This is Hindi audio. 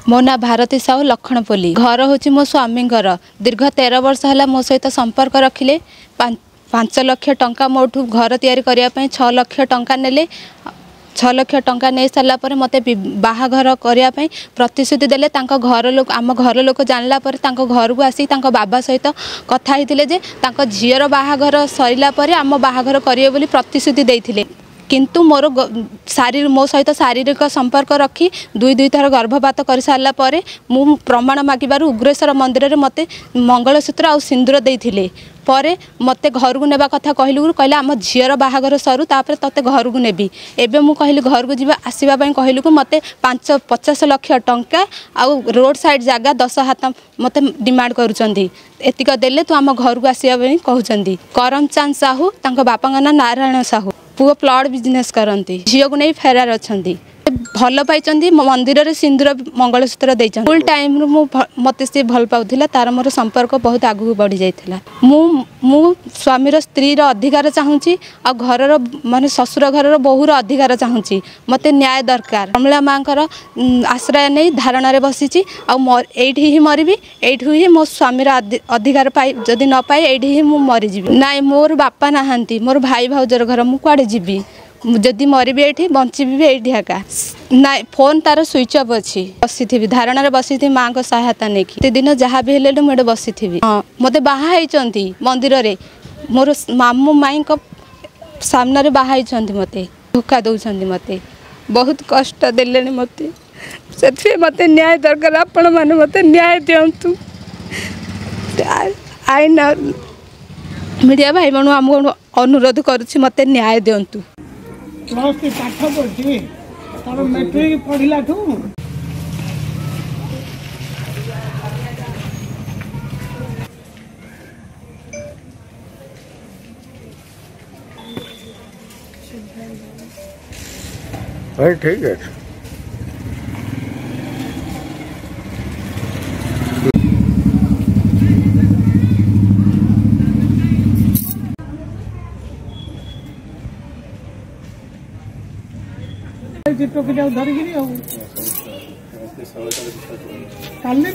मो ना भारती साहू लखनपोली घर हूँ मो स्वामी दीर्घ 13 वर्ष है मो सहित संपर्क रखिले 5 लाख टंका मोठू घर तैयारी करने 6 लाख टंका नेले 6 लाख टंका नहीं सारा पर मत बाहाघर करने प्रतिश्रुति देले घर लोक आम घर लोक जानला पर घर को आसी बाबा सहित कथा होते जे झीर बाहाघर सरला आम बाहाघर करिए बोली प्रतिश्रुति देइथिले किंतु मोर मो सहित शारीरिक संपर्क रखी दुई थर गर्भपात कर सारा पर मु प्रमाण मागिबार उग्रेश्वर मंदिर में मते मंगलसूत्र आ सिंदूर देइथिले परे मते घर को नेबा कथा कहलु कहले आम झीर बाहाघर सरू तापर तते घर को नेबी एबे मु कहली घर को जीवा आसीबा पई कहलु को मते 50 लाख टंका आ रोड साइड जगह 10 हाथ मते डिमांड करूचंदी एतिक देले तू आम घर को आसीबा पई कहउचंदी करमचंद साहू तांको बापा ना नारायण साहू पुओ प्लॉट बिजनेस करती झील को नहीं फेरार अच्छा भल पाई मंदिर रे सिंदूर मंगलसूत्र देइछन फुल टाइम मत सी भल पाउथिला तार मोर संपर्क बहुत आगु बढ़ी जाइथिला मु स्वामीर स्त्री अधिकार चाहूँगी आ घर माने ससुर घर बोहूर अधिकार चाहूँगी मते न्याय दरकार कमला माँ आश्रय नहीं धारणा रे बसी एठी ही मरबी एठू ही मो स्वामीर अधिकार पाई जदि न पाए एठी ही मु मरीजी ना मोर बापा नहांती मोर भाई भाउजर घर मु कुआडे जीवी जदि मरबी ये बंची ये एका ना फोन तार स्विच अफ अच्छी बसी थी धारणा बसी थी माँ को सहायता नहीं कि दिन जहाँ भी हेले मुझे बसी थी हाँ मत बाहर मंदिर रे मोर मामू माई को सामने बाहर मत धोखा दौरान मत बहुत कष्ट देले मत से मत न्याय दरकार आपण मैंने मत न्याय दिंतु आईन मीडिया भाई मन आम अनुरोध करुच्ची मत न्याय दिंतु प्लस पाठ पढ़ी तार मैट्रिक पढ़ला ठू ठीक है चित्र धरिकी काली